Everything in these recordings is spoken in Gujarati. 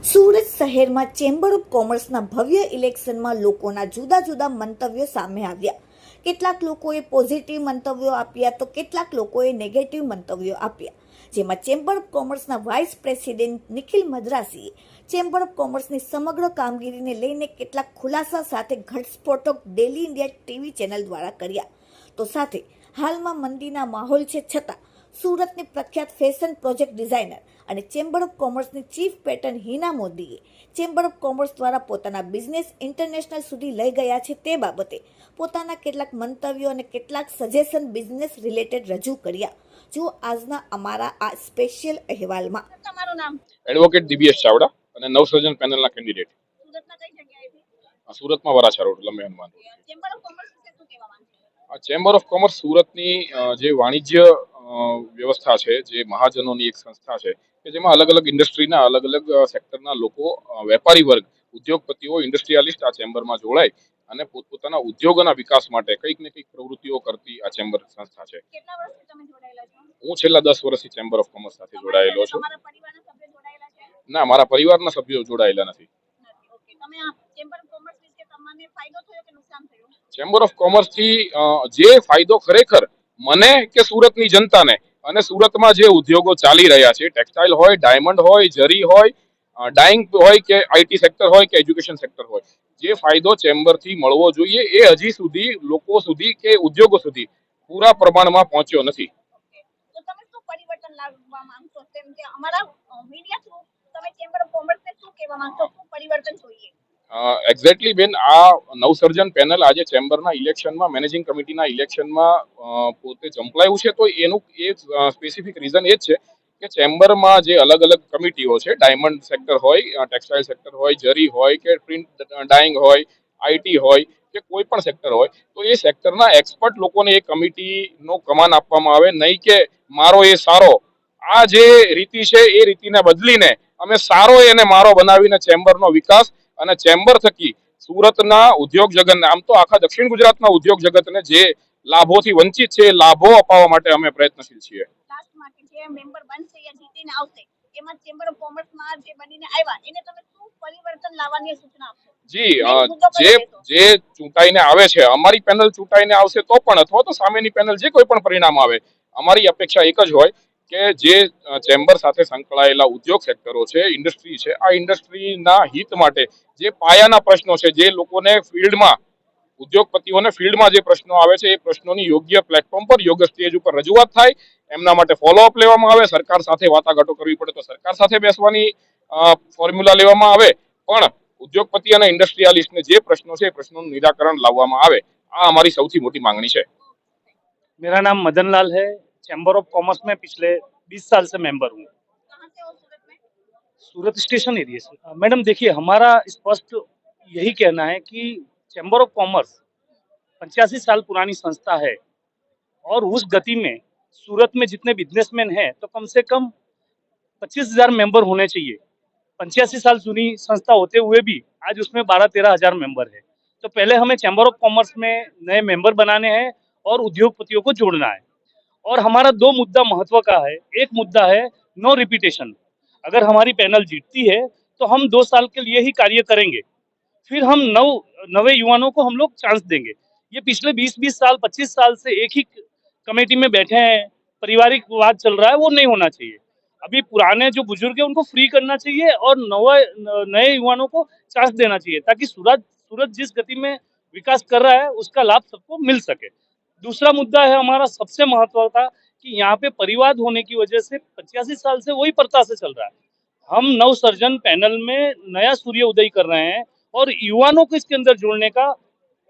સુરત શહેરમાં ચેમ્બર ઓફ કોમર્સના ભવ્ય ઇલેક્શનમાં લોકોના જુદા જુદા મંતવ્યો સામે આવ્યા. કેટલાક લોકોએ પોઝિટિવ મંતવ્યો આપ્યા તો કેટલાક લોકોએ નેગેટિવ મંતવ્યો આપ્યા. જેમાં ચેમ્બર ઓફ કોમર્સના વાઇસ પ્રેસિડેન્ટ નિખિલ મદ્રાસીએ ચેમ્બર ઓફ કોમર્સની સમગ્ર કામગીરીને લઈને કેટલાક ખુલાસા સાથે ઘટસ્ફોટક ડેલી ઇન્ડિયા ટીવી ચેનલ દ્વારા કર્યા. તો સાથે હાલમાં મંદીના માહોલ છે છતાં સુરતની પ્રખ્યાત ફેશન પ્રોજેક્ટ ડિઝાઇનર અને ચેમ્બર ઓફ કોમર્સની ચીફ પેટર્ન હિના મોદીએ ચેમ્બર ઓફ કોમર્સ દ્વારા પોતાના બિઝનેસ ઇન્ટરનેશનલ સુધી લઈ ગયા છે તે બાબતે પોતાના કેટલાક મંતવ્યો અને કેટલાક સજેશન બિઝનેસ રિલેટેડ રજૂ કર્યા. જો આજના અમારા આ સ્પેશિયલ અહેવાલમાં. તમારું નામ? એડવોકેટ દિવ્યેશ ચાવડા અને નવસર્જન પેનલના કેન્ડિડેટ. સુરતમાં કઈ જગ્યાએથી? સુરતમાં Varachha road લંબે Hanuman road. Chamber of commerce વિશે શું કહેવા માંગો છો? આ ચેમ્બર ઓફ કોમર્સ સુરતની જે વાણિજ્ય વ્યવસ્થા છે, જે મહાજનોની એક સંસ્થા છે કે જેમાં અલગ અલગ ઇન્ડસ્ટ્રીના અલગ અલગ સેક્ટરના લોકો, વેપારી વર્ગ, ઉદ્યોગપતિઓ, ઇન્ડસ્ટ્રીયાલિસ્ટ આ ચેમ્બરમાં જોડાય અને પોતપોતાના ઉદ્યોગોના વિકાસ માટે કંઈક ને કંઈક પ્રવૃત્તિઓ કરતી આ ચેમ્બર સંસ્થા છે. કેટલા વર્ષથી તમે જોડાયેલા છો? હું છેલ્લા 10 વર્ષથી ચેમ્બર ઓફ કોમર્સ સાથે જોડાયેલો છું. તમારા પરિવારના સભ્યો જોડાયેલા છે? ના, મારા પરિવારના સભ્યો જોડાયેલા નથી. ઓકે, તમે આ ચેમ્બર ઓફ કોમર્સ વિશે તમને ફાયદો થયો કે નુકસાન થયું? ચેમ્બર ઓફ કોમર્સથી જે ફાયદો ખરેખર મને કે સુરતની જનતાને અને સુરતમાં જે ઉદ્યોગો ચાલી રહ્યા છે, ટેક્સટાઇલ હોય, ડાયમંડ હોય, જરી હોય, ડાઇંગ હોય કે આઈટી સેક્ટર હોય કે એજ્યુકેશન સેક્ટર હોય, જે ફાયદો ચેમ્બરથી મળવો જોઈએ એ હજી સુધી લોકો સુધી કે ઉદ્યોગો સુધી પૂરા પ્રમાણમાં પહોંચ્યો નથી. તો તમે શું પરિવર્તન લાવવા માંગશો? તેમ કે અમારા મીડિયા થ્રુ તમે ચેમ્બર ઓફ કોમર્સને શું કહેવા માંગશો? શું પરિવર્તન જોઈએ? એક્ઝેક્ટલી બેન, આ નવસર્જન પેનલ આજે ચેમ્બરના ઇલેક્શનમાં, મેનેજિંગ કમિટીના ઇલેક્શનમાં પોતે ઝંપલાયું છે. તો એનું એ સ્પેસિફિક રીઝન એ જ છે કે ચેમ્બરમાં જે અલગ અલગ કમિટીઓ છે, ડાયમંડ સેક્ટર હોય, ટેક્સટાઇલ સેક્ટર હોય, જરી હોય કે પ્રિન્ટ ડાઇંગ હોય, આઈટી હોય કે કોઈ પણ સેક્ટર હોય, તો એ સેક્ટરના એક્સપર્ટ લોકોને એ કમિટીનો કમાન આપવામાં આવે, નહીં કે મારો એ સારો, આ જે રીતિ છે એ રીતિને બદલીને અમે સારો એને મારો બનાવીને ચેમ્બરનો વિકાસ અને ચેમ્બર થકી સુરતના ઉદ્યોગ જગતને, આમ તો આખા દક્ષિણ ગુજરાતના ઉદ્યોગ જગતને જે લાભોથી વંચિત છે એ લાભો અપાવવા માટે અમે પ્રયત્નશીલ છીએ. લાસ્ટમાં કે જે મેમ્બર બનશે યા જીતીને આવશે, એમાં ચેમ્બર ઓફ કોમર્સમાં જે બનીને આવ્યા એને તમે શું પરિવર્તન લાવવાની સૂચના આપશો? જી, જે ચૂંટાઈને આવે છે, અમારી પેનલ ચૂંટાઈને આવશે તો પણ, અથવા તો સામેની પેનલ જે કોઈ પણ પરિણામ આવે, અમારી અપેક્ષા એક જ હોય કે જે ચેમ્બર સાથે સંકળાયેલા ઉદ્યોગ સેક્ટરો છે, ઇન્ડસ્ટ્રી છે, આ ઇન્ડસ્ટ્રીના હિત માટે જે પાયાના પ્રશ્નો છે, જે લોકોને ફિલ્ડમાં, ઉદ્યોગપતિઓને ફિલ્ડમાં જે પ્રશ્નો આવે છે, એ પ્રશ્નોની યોગ્ય પ્લેટફોર્મ પર, યોગ્ય સ્ટેજ ઉપર રજૂઆત થાય, એમના માટે ફોલોઅપ લેવામાં આવે. સરકાર સાથે વાટાઘાટો કરવી પડે તો સરકાર સાથે બેસવાની ફોર્મ્યુલા લેવામાં આવે, પણ ઉદ્યોગપતિ અને ઇન્ડસ્ટ્રીયાલિસ્ટને જે પ્રશ્નો છે એ પ્રશ્નોનું નિરાકરણ લાવવામાં આવે. આ અમારી સૌથી મોટી માંગણી છે. मेरा नाम मदन लाल है। चैम्बर ऑफ कॉमर्स में पिछले 20 साल से मेंबर हूँ। कहाँ से हो सूरत में? सूरत स्टेशन एरिया से। मैडम देखिए, हमारा स्पष्ट यही कहना है कि चैम्बर ऑफ कॉमर्स 85 साल पुरानी संस्था है और उस गति में सूरत में जितने बिजनेसमैन हैं तो कम से कम 25,000 मेंबर होने चाहिए। 85 साल जूनी संस्था होते हुए भी आज उसमें 12-13 हजार मेंबर है। तो पहले हमें चैम्बर ऑफ कॉमर्स में नए मेंबर बनाने हैं और उद्योगपतियों को जोड़ना है। और हमारा 2 मुद्दा महत्व का है। एक मुद्दा है नो रिपीटेशन। अगर हमारी पैनल जीतती है तो हम 2 साल के लिए ही कार्य करेंगे, फिर हम नवे युवाओं को हम लोग चांस देंगे। ये पिछले 20-20 साल 25 साल से एक ही कमेटी में बैठे हैं, पारिवारिक वाद चल रहा है, वो नहीं होना चाहिए। अभी पुराने जो बुजुर्ग है उनको फ्री करना चाहिए और नए युवाओं को चांस देना चाहिए, ताकि सूरत जिस गति में विकास कर रहा है उसका लाभ सबको मिल सके। दूसरा मुद्दा है हमारा सबसे महत्व का, कि यहाँ पे परिवाद होने की वजह से 85 साल से वही प्रथा से चल रहा है। हम नवसर्जन पैनल में नया सूर्य उदय कर रहे हैं और युवाओं को इसके अंदर जोड़ने का,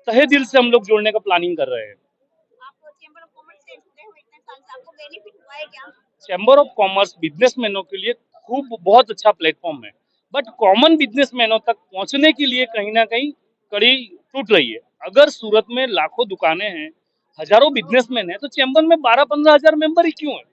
तहे दिल से हम लोग जोड़ने का प्लानिंग कर रहे हैं। आप चेंबर ऑफ कॉमर्स से जुड़े हुए इतने साल से आपको बेनिफिट हुआ है क्या? चैम्बर ऑफ कॉमर्स बिजनेसमैनों के लिए बहुत अच्छा प्लेटफॉर्म है, बट कॉमन बिजनेसमैनों तक पहुंचने के लिए कहीं ना कहीं कड़ी टूट रही है। अगर सूरत में लाखों दुकानें हैं, हजारों बिजनेसमैन हैं, तो चैम्बर में 12-15 हजार मेंबर ही क्यों है?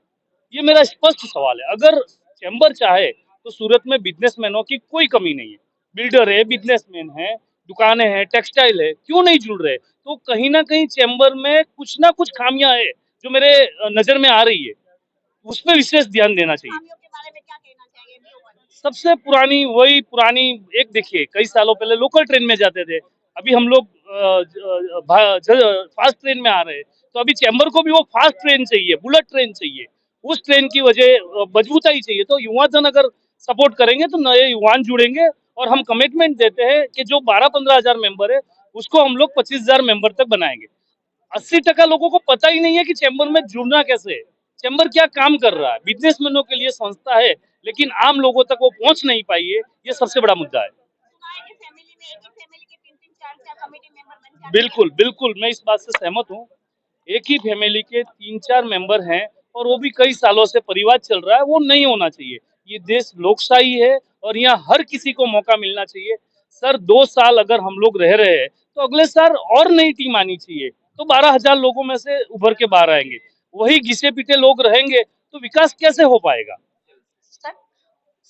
ये मेरा स्पष्ट सवाल है। अगर चैम्बर चाहे तो सूरत में बिजनेसमैनों की कोई कमी नहीं है। बिल्डर है, बिजनेसमैन है, दुकानें हैं, टेक्सटाइल है, क्यों नहीं जुड़ रहे? तो कहीं ना कहीं चैम्बर में कुछ ना कुछ खामियां है जो मेरे नजर में आ रही है, उस पर विशेष ध्यान देना चाहिए। खामियों के बारे में क्या कहना चाहिए? सबसे पुरानी वही पुरानी एक देखिए, कई सालों पहले लोकल ट्रेन में जाते थे, अभी हम लोग फास्ट ट्रेन में आ रहे हैं, तो अभी चैम्बर को भी वो फास्ट ट्रेन चाहिए, बुलेट ट्रेन चाहिए, उस ट्रेन की वजह मजबूताई चाहिए। तो युवा जन अगर सपोर्ट करेंगे तो नए युवान जुड़ेंगे, और हम कमिटमेंट देते हैं कि जो 12-15 हजार मेंबर है उसको हम लोग 25,000 मेंबर तक बनाएंगे। 80% लोगों को पता ही नहीं है कि चैम्बर में जुड़ना कैसे है, चैम्बर क्या काम कर रहा है। बिजनेसमैनों के लिए संस्था है, लेकिन आम लोगों तक वो पहुंच नहीं पाई है, ये सबसे बड़ा मुद्दा है। फैमिली में एक ही फैमिली के 3-3 4-4 कमेटी मेंबर बन जाते हैं। बिल्कुल बिल्कुल, मैं इस बात से सहमत हूँ। एक ही फैमिली के 3-4 मेंबर हैं, और वो भी कई सालों से परिवार चल रहा है, वो नहीं होना चाहिए। ये देश लोकशाही है, और यहाँ हर किसी को मौका मिलना चाहिए। सर 2 साल अगर हम लोग रह रहे हैं, तो अगले साल और नई टीम आनी चाहिए, तो 12,000 लोगों में से उभर के बाहर आएंगे। वही घिसे पीटे लोग रहेंगे तो विकास कैसे हो पाएगा।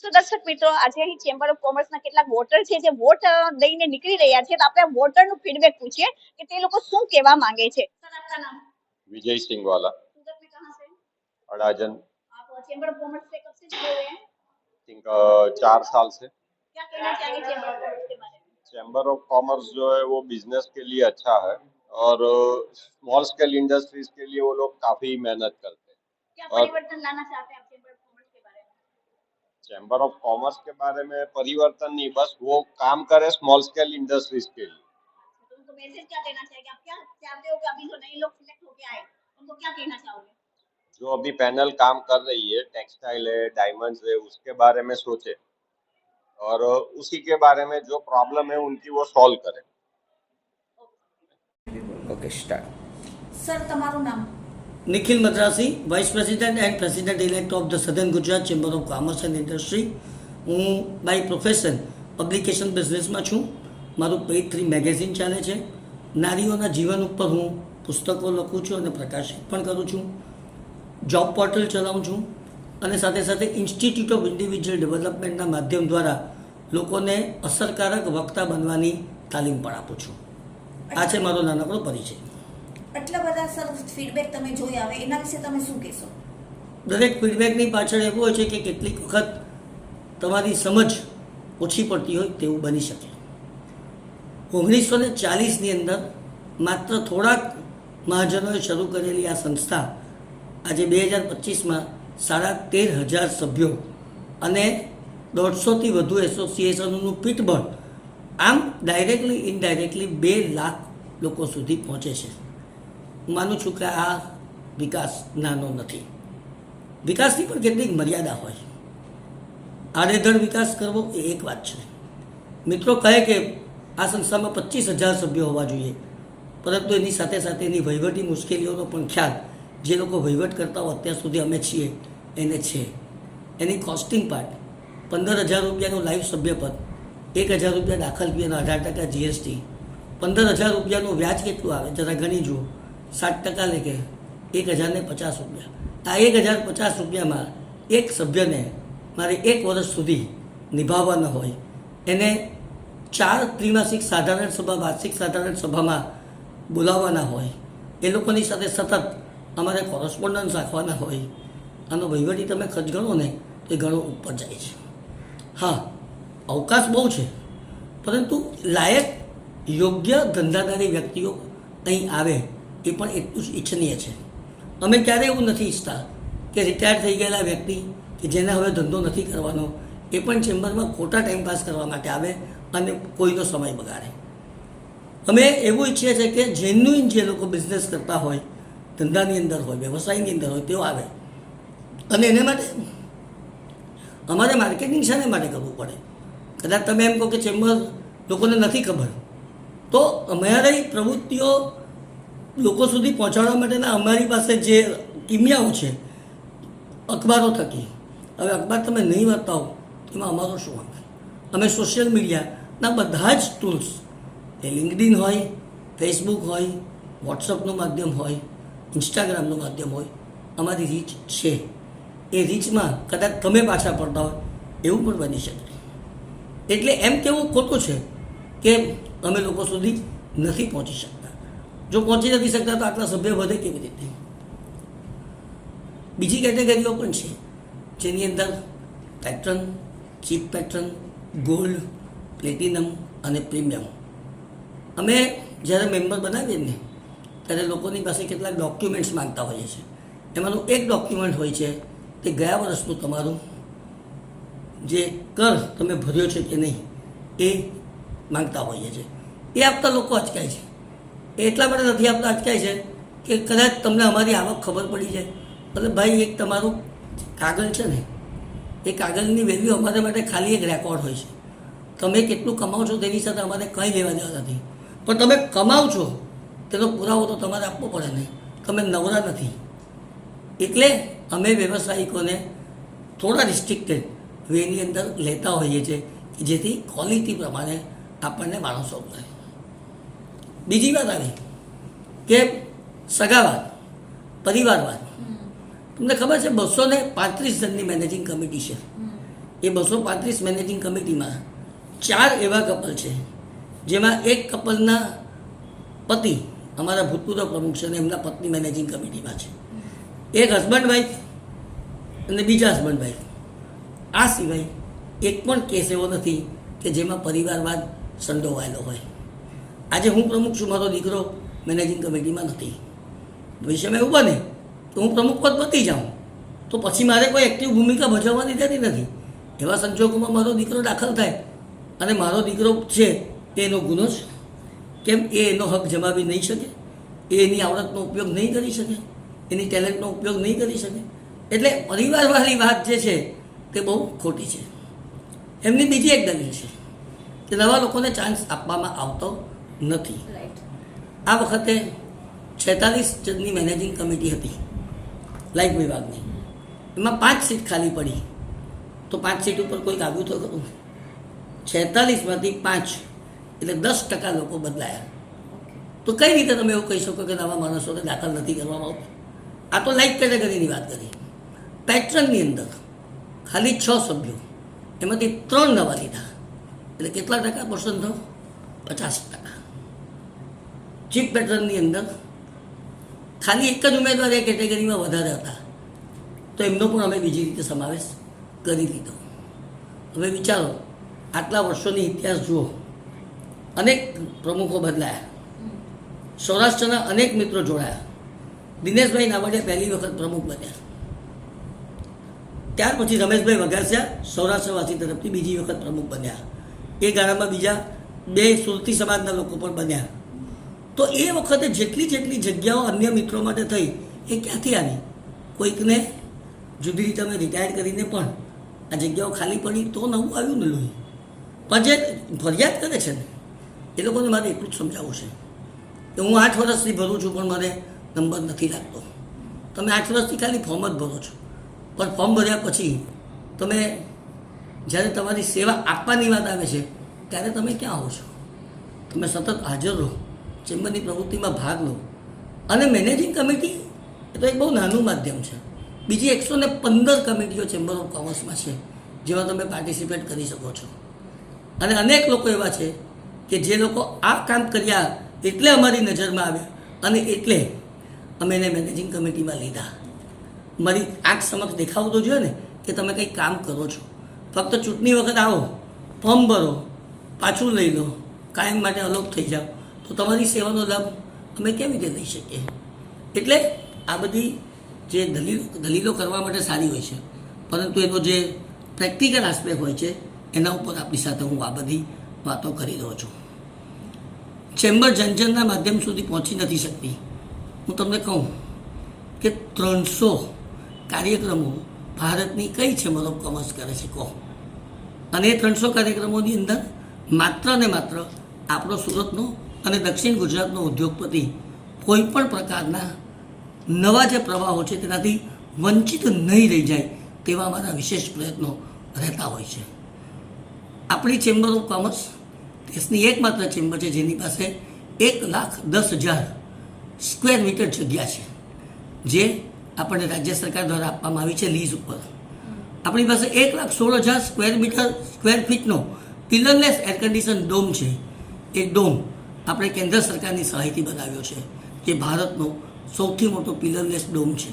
તો દર્શક મિત્રો, આજે અહીં ચેમ્બર ઓફ કોમર્સના કેટલાક વોટર છે જે વોટ લઈને નીકળી રહ્યા છે, તો આપણે વોટરનું ફીડબેક પૂછીએ કે તે લોકો શું કહેવા માંગે છે। સર આપકા નામ? विजय सिंह वाला, सूरत में कहाँ से? अड़ाजन। आप चेंबर ऑफ कॉमर्स से कब से जुड़े हुए हैं? थिंक 4 साल से। क्या कहना चाहेंगे चेंबर ऑफ कॉमर्स के बारे में? चैम्बर ऑफ कॉमर्स जो है वो बिजनेस के लिए अच्छा है, और स्मॉल स्केल इंडस्ट्रीज के लिए वो लोग काफी मेहनत करते हैं। क्या और परिवर्तन लाना चाहते हैं आप चेंबर ऑफ कॉमर्स के बारे में? चैम्बर ऑफ कॉमर्स के बारे में परिवर्तन नहीं, बस वो काम करे स्मॉल स्केल इंडस्ट्रीज के लिए। तो उनको मैसेज क्या देना चाहेंगे? आप क्या चाहते हो कि अभी जो नए लोग सिलेक्ट होके आए उनको क्या कहना चाहोगे? जो अभी पैनल काम कर रही है, टेक्सटाइल है, डायमंड्स है, उसके बारे में सोचे, और उसी के बारे में जो प्रॉब्लम है उनकी वो सॉल्व करे। Okay start. સર તમારું નામ? Nikhil Madrasi, vice president and president elect of the southern Gujarat chamber of commerce and industry. હું બાય પ્રોફેશન પબ્લિકેશન બિઝનેસમાં છું। મારું પેજ 3 મેગેઝિન ચાલે છે। નારીઓના જીવન ઉપર હું પુસ્તકો લખું છું અને પ્રકાશિત પણ કરું છું। જોબ પોર્ટલ ચલાવું છું, અને સાથે સાથે ઇન્સ્ટિટ્યૂટ ઓફ ઇન્ડિવિજ્યુઅલ ડેવલપમેન્ટના માધ્યમ દ્વારા લોકોને અસરકારક વક્તા બનવાની તાલીમ પણ આપું છું। આ છે મારો નાનકડો પરિચય। આટલા બધા સર ફીડબેક તમે જોયા આવે, એના વિશે તમે શું કહેશો? દરેક ફીડબેકની પાછળ એવું હોય છે કે કેટલીક વખત તમારી સમજ ઓછી પડતી હોય તેવું બની શકે। 1940ની અંદર માત્ર થોડાક મહાજનોએ શરૂ કરેલી આ સંસ્થા આજે 2025માં 13,500 સભ્યો અને 150થી વધુ એસોસિએશનોનું પીઠબળ, આમ ડાયરેક્ટલી ઇનડાયરેક્ટલી 2 લાખ લોકો સુધી પહોંચે છે। હું માનું છું કે આ વિકાસ નાનો નથી। વિકાસની પણ કેટલીક મર્યાદા હોય। આડેધડ વિકાસ કરવો એ એક વાત છે। મિત્રો કહે કે આ સંસ્થામાં 25,000 સભ્યો હોવા જોઈએ, પરંતુ એની સાથે સાથે એની વહીવટી મુશ્કેલીઓનો પણ ખ્યાલ જે લોકો વહીવટ કરતા હોય અત્યાર સુધી અમે છીએ એને છે। એની કોસ્ટિંગ પાર્ટ 15,000 રૂપિયાનું લાઈવ સભ્યપદ, 1,000 રૂપિયા દાખલ ફીનો 18% GST, 15,000 રૂપિયાનું વ્યાજ કેટલું આવે જરા ગણી જુઓ, 60% લેખે 1,050 રૂપિયા। આ 1,050 રૂપિયામાં એક સભ્યને મારે 1 વર્ષ સુધી નિભાવવાના હોય, એને 4 ત્રિમાસિક સાધારણ સભા, વાર્ષિક સાધારણ સભામાં બોલાવવાના હોય, એ લોકોની સાથે સતત અમારે કોરસ્પોન્ડન્સ રાખવાના હોય। આનો વહીવટી તમે ખર્ચ ગણો ને તો એ ઘણો ઉપર જાય છે। હા, અવકાશ બહુ છે, પરંતુ લાયક યોગ્ય ધંધાદારી વ્યક્તિઓ અહીં આવે એ પણ એટલું જ ઇચ્છનીય છે। અમે ક્યારેય એવું નથી ઈચ્છતા કે રિટાયર થઈ ગયેલા વ્યક્તિ કે જેને હવે ધંધો નથી કરવાનો એ પણ ચેમ્બરમાં ખોટા ટાઈમ પાસ કરવા માટે આવે અને કોઈનો સમય બગાડે। અમે એવું ઈચ્છીએ છીએ કે જેન્યુઇન જે લોકો બિઝનેસ કરતા હોય, ધંધાની અંદર હોય, વ્યવસાયની અંદર હોય, તેઓ આવે। અને એને માટે અમારે માર્કેટિંગ શાને માટે કરવું પડે? કદાચ તમે એમ કહો કે ચેમ્બર લોકોને નથી ખબર, તો અમારી પ્રવૃત્તિઓ લોકો સુધી પહોંચાડવા માટેના અમારી પાસે જે કિમિયાઓ છે અખબારો થકી, હવે અખબાર તમે નહીં વાંચતા હો એમાં અમારો શું વાંક? અમે સોશિયલ મીડિયાના બધા જ ટૂલ્સ, એ લિંક્ડઇન હોય, ફેસબુક હોય, વોટ્સઅપનું માધ્યમ હોય, ઇન્સ્ટાગ્રામનું માધ્યમ હોય, અમારી રીચ છે। એ રીચમાં કદાચ તમે પાછા પડતા હોય એવું પણ બની શકે। એટલે એમ કહેવું ખોટું છે કે અમે લોકો સુધી નથી પહોંચી શકતા। જો પહોંચી નથી શકતા તો આટલા સભ્ય વધે કેવી રીતે? બીજી કેટેગરીઓ પણ છે જેની અંદર patron, chief patron, gold, platinum અને પ્રીમિયમ. અમે જ્યારે મેમ્બર બનાવીએ ને ત્યારે લોકોની પાસે કેટલાક ડોક્યુમેન્ટ્સ માંગતા હોઈએ છીએ. એમાંનું એક ડોક્યુમેન્ટ હોય છે તે ગયા વર્ષનું તમારું જે કર તમે ભર્યો છે કે નહીં એ માંગતા હોઈએ છીએ. એ આપતા લોકો અચકાય છે. એ એટલા માટે નથી આપતા અચકાય છે કે કદાચ તમને અમારી આવક ખબર પડી જાય. એટલે ભાઈ એક તમારું કાગળ છે ને એ કાગળની વેલ્યુ અમારા માટે ખાલી એક રેકોર્ડ હોય છે. તમે કેટલું કમાઓ છો તેની સાથે અમારે કંઈ લેવા દેવા નથી, પણ તમે કમાઓ છો તેનો પુરાવો તો તમારે આપવો પડે ને. તમે નવરા નથી. એટલે અમે વ્યવસાયિકોને થોડા રિસ્ટ્રિક્ટેડ વેની અંદર લેતા હોઈએ છીએ કે જેથી ક્વોલિટી પ્રમાણે આપણને માણસો મળે. બીજી વાત આવી કે સગાવાદ, પરિવારવાદ. તમને ખબર છે 235 જણની મેનેજિંગ કમિટી છે. એ 235 મેનેજિંગ કમિટીમાં 4 એવા કપલ છે જેમાં એક કપલના પતિ અમારા ભૂતપૂર્વ પ્રમુખ છે અને એમના પત્ની મેનેજિંગ કમિટીમાં છે. એક હસબન્ડ વાઈફ અને બીજા હસબન્ડ વાઈફ. આ સિવાય એક પણ કેસ એવો નથી કે જેમાં પરિવારવાદ સંડોવાયેલો હોય. આજે હું પ્રમુખ છું, મારો દીકરો મેનેજિંગ કમિટીમાં નથી. ભવિષ્યમાં એવું બને તો હું પ્રમુખ પદ પતી જાઉં તો પછી મારે કોઈ એક્ટિવ ભૂમિકા ભજવવાની રહેતી નથી. એવા સંજોગોમાં મારો દીકરો દાખલ થાય અને મારો દીકરો છે એ એનો ગુનો છે. કેમ? એ એનો હક જમાવી નહીં શકે, એ એની આવડતનો ઉપયોગ નહીં કરી શકે, એની ટેલેન્ટનો ઉપયોગ નહીં કરી શકે. એટલે પરિવારવાળી વાત જે છે તે બહુ ખોટી છે. એમની બીજી એક દલીલ છે કે નવા લોકોને ચાન્સ આપવામાં આવતો નથી. આ વખતે 46 જણની મેનેજિંગ કમિટી હતી લાઇફ વિભાગની. એમાં 5 સીટ ખાલી પડી તો 5 સીટ ઉપર કોઈ આવ્યું તો ખરું? 46માંથી 5 એટલે 10% લોકો બદલાયા. તો કઈ રીતે તમે એવું કહી શકો કે નવા માણસોને દાખલ નથી કરવામાં આવતા? આ તો લાઇફ કેટેગરીની વાત કરી. પેટર્નની અંદર ખાલી 6 સભ્યો, એમાંથી 3 નવા લીધા એટલે કેટલા ટકા પર્સન્ટ થયો? 50%. ચીપ પેટર્નની અંદર ખાલી એક જ ઉમેદવાર એ કેટેગરીમાં વધારે હતા તો એમનો પણ અમે બીજી રીતે સમાવેશ કરી લીધો. હવે વિચારો, આટલા વર્ષોની ઇતિહાસ જુઓ, અનેક પ્રમુખો બદલાયા, સૌરાષ્ટ્રના અનેક મિત્રો જોડાયા. દિનેશભાઈ નાવડિયા પહેલી વખત પ્રમુખ બન્યા. ત્યાર પછી રમેશભાઈ વઘાસિયા સૌરાષ્ટ્રવાસી તરફથી બીજી વખત પ્રમુખ બન્યા. એ ગાળામાં બીજા 2 સુરતી સમાજના લોકો પણ બન્યા. તો એ વખતે જેટલી જગ્યાઓ અન્ય મિત્રો માટે થઈ એ ક્યાંથી આવી? કોઈકને જુદી રીતે અમે રિટાયર કરીને પણ આ જગ્યાઓ ખાલી પડી તો નવું આવ્યું ને લોહી. પણ જે ફરિયાદ કરે છે ને એ લોકોને મારે એટલું જ સમજાવવું છે કે હું 8 વર્ષથી ભરું છું પણ મને નંબર નથી લાગતો. તમે 8 વર્ષથી ખાલી ફોર્મ જ ભરો છો, પણ ફોર્મ ભર્યા પછી તમે જ્યારે તમારી સેવા આપવાની વાત આવે છે ત્યારે તમે ક્યાં આવો છો? તમે સતત હાજર રહો, ચેમ્બરની પ્રવૃત્તિમાં ભાગ લો. અને મેનેજિંગ કમિટી એ તો એક બહુ નાનું માધ્યમ છે. બીજી 115 કમિટીઓ ચેમ્બર ઓફ કોમર્સમાં છે જેમાં તમે પાર્ટિસિપેટ કરી શકો છો. અને અનેક લોકો એવા છે કે જે લોકો આ કામ કર્યા એટલે અમારી નજરમાં આવ્યા અને એટલે અમે એને મેનેજિંગ કમિટીમાં લીધા. મારી આંખ સમક્ષ દેખાવું તો જોઈએ ને કે તમે કંઈક કામ કરો છો. ફક્ત ચૂંટણી વખત આવો, ફોર્મ ભરો, પાછું લઈ લો, કાયમ માટે અલોપ થઈ જાઓ તો તમારી સેવાનો લાભ અમે કેવી રીતે લઈ શકીએ? એટલે આ બધી જે દલીલો કરવા માટે સારી હોય છે, પરંતુ એનો જે પ્રેક્ટિકલ આસ્પેક્ટ હોય છે એના ઉપર આપણી સાથે હું આ બધી વાતો કરી રહ્યો છું. ચેમ્બર જનજનના માધ્યમ સુધી પહોંચી નથી શકતી. હું તમને કહું કે 300 કાર્યક્રમો ભારતની કઈ ચેમ્બર ઓફ કોમર્સ કરે છે કહો? અને એ 300 કાર્યક્રમોની અંદર માત્ર ને માત્ર આપણો સુરતનો અને દક્ષિણ ગુજરાતનો ઉદ્યોગપતિ કોઈ પણ પ્રકારના નવા જે પ્રવાહો છે તેનાથી વંચિત નહીં રહી જાય તેવા અમારા વિશેષ પ્રયત્નો રહેતા હોય છે. આપણી ચેમ્બર ઓફ કોમર્સ દેશની એકમાત્ર ચેમ્બર છે જેની પાસે 1,10,000 સ્ક્વેર મીટર જગ્યા છે જે આપણને રાજ્ય સરકાર દ્વારા આપવામાં આવી છે લીઝ ઉપર. આપણી પાસે 1,16,000 સ્ક્વેર ફીટનો પિલરલેસ એર કન્ડિશન ડોમ છે. એ ડોમ આપણે કેન્દ્ર સરકારની સહાયથી બનાવ્યો છે જે ભારતનો સૌથી મોટો પિલરલેસ ડોમ છે.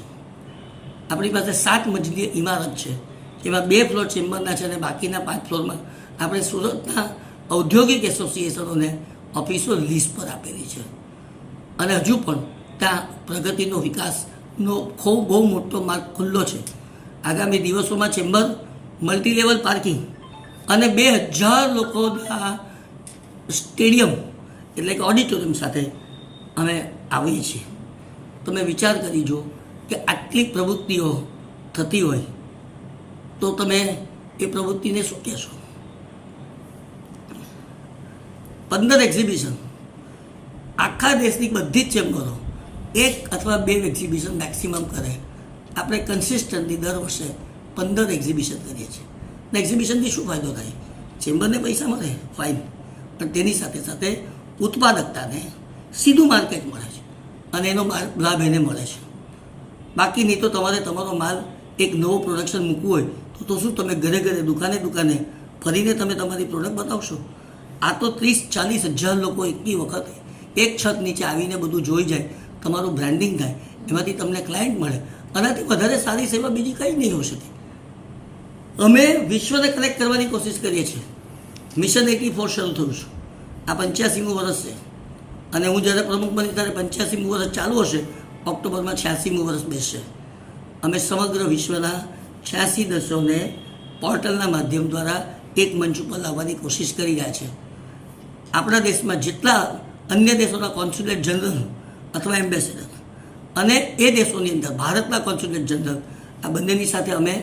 આપણી પાસે 7 મજલી ઇમારત છે એવા 2 ફ્લોર ચેમ્બરના છે અને બાકીના 5 ફ્લોરમાં આપણે સુરતના ઔદ્યોગિક એસોસિએશનોને ઓફિસો લીઝ પર આપેલી છે અને હજુ પણ ત્યાં પ્રગતિનો વિકાસનો ખૂબ બહુ મોટો માર્ગ ખુલ્લો છે. આગામી દિવસોમાં ચેમ્બર મલ્ટીલેવલ પાર્કિંગ અને 2000 લોકોના સ્ટેડિયમ એટલે કે ઓડિટોરિયમ સાથે અમે આવીએ છીએ. તમે વિચાર કરી જો કે આટલી પ્રવૃત્તિઓ થતી હોય તો તમે એ પ્રવૃત્તિને શું કહેશો? 15 એક્ઝિબિશન, આખા દેશની બધી જ ચેમ્બરો 1 અથવા 2 એક્ઝિબિશન મેક્સિમમ કરે. આપણે કન્સિસ્ટન્ટલી દર વર્ષે 15 એક્ઝિબિશન કરીએ છીએ. ને એક્ઝિબિશનથી શું ફાયદો થાય? ચેમ્બરને પૈસા મળે, ફાઇન, પણ તેની સાથે સાથે ઉત્પાદકતાને સીધું માર્કેટ મળે છે અને એનો લાભ એને મળે છે. બાકી નહીં તો તમારે તમારો માલ એક નવો પ્રોડક્શન મૂકવું હોય તો શું તમે ઘરે ઘરે દુકાને ફરીને તમે તમારી પ્રોડક્ટ બતાવશો? આ તો 30-40 હજાર લોકો એકની વખતે એક છત નીચે આવીને બધું જોઈ જાય, તમારું બ્રાન્ડિંગ થાય, એમાંથી તમને ક્લાયન્ટ મળે. આનાથી વધારે સારી સેવા બીજી કંઈ નહીં હોઈ શકે. અમે વિશ્વને કનેક્ટ કરવાની કોશિશ કરીએ છીએ. મિશન 84 શરૂ થયું છે. આ 85મું વર્ષ છે અને હું જ્યારે પ્રમુખ બની ત્યારે 85મું વર્ષ ચાલુ હશે. ઓક્ટોબરમાં 86મું વર્ષ બેસશે. અમે સમગ્ર વિશ્વના 86 દેશોને પોર્ટલના માધ્યમ દ્વારા એક મંચ ઉપર લાવવાની કોશિશ કરી રહ્યા છે. આપણા દેશમાં જેટલા અન્ય દેશોના કોન્સ્યુલેટ જનરલ અથવા એમ્બેસેડર અને એ દેશોની અંદર ભારતના કોન્સ્યુલેટ જનરલ, આ બંનેની સાથે અમે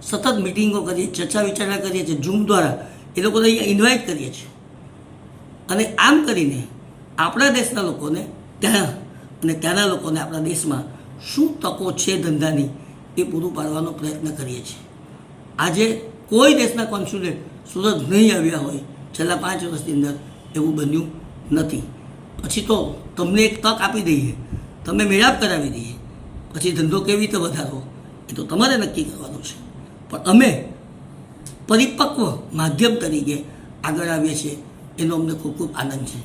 સતત મિટિંગો કરીએ, ચર્ચા વિચારણા કરીએ છીએ. ઝૂમ દ્વારા એ લોકોને અહીંયા ઇન્વાઇટ કરીએ છીએ અને આમ કરીને આપણા દેશના લોકોને ત્યાં અને ત્યાંના લોકોને આપણા દેશમાં શું તકો છે ધંધાની એ પૂરું પાડવાનો પ્રયત્ન કરીએ છીએ. આજે કોઈ દેશના કોન્સ્યુલેટ સુરત નહીં આવ્યા હોય છેલ્લા 5 વર્ષની અંદર, એવું બન્યું નથી. પછી તો તમને એક તક આપી દઈએ, તમે મેળાપ કરાવી દઈએ, પછી ધંધો કેવી રીતે વધારવો એ તો તમારે નક્કી કરવાનું છે. પણ અમે પરિપક્વ માધ્યમ તરીકે આગળ આવીએ છીએ, એનો અમને ખૂબ ખૂબ આનંદ છે.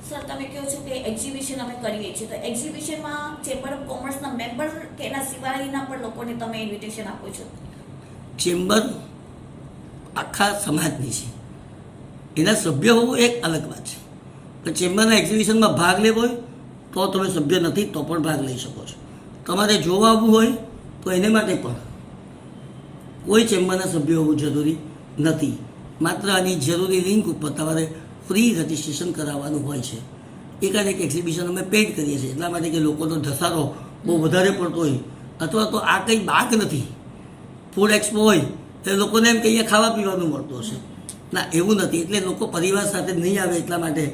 સર, તમે કહો છો કે એક્ઝિબિશન અમે કરીએ છીએ, તો એક્ઝિબિશનમાં ચેમ્બર ઓફ કોમર્સના મેમ્બર કે એના સિવાયના પણ લોકોને તમે ઇન્વિટેશન આપો છો? ચેમ્બર આખા સમાજની છે, એના સભ્ય હોવું એક અલગ વાત છે. પણ ચેમ્બરના એક્ઝિબિશનમાં ભાગ લેવો હોય તો તમે સભ્ય નથી તો પણ ભાગ લઈ શકો છો. તમારે જોવા આવવું હોય તો એને માટે પણ કોઈ ચેમ્બરના સભ્ય હોવું જરૂરી નથી. માત્ર આની જરૂરી લિંક ઉપર તમારે ફ્રી રજિસ્ટ્રેશન કરાવવાનું હોય છે. એકાએક એક્ઝિબિશન અમે પેઇડ કરીએ છીએ એટલા માટે કે લોકોનો ધસારો બહુ વધારે પડતો હોય, અથવા તો આ કંઈ બાગ નથી, ફૂડ એક્સપો હોય તો લોકોને એમ કહીએ ખાવા પીવાનું મળતું હશે. ના, એવું નથી. એટલે લોકો પરિવાર સાથે નહીં આવે એટલા માટે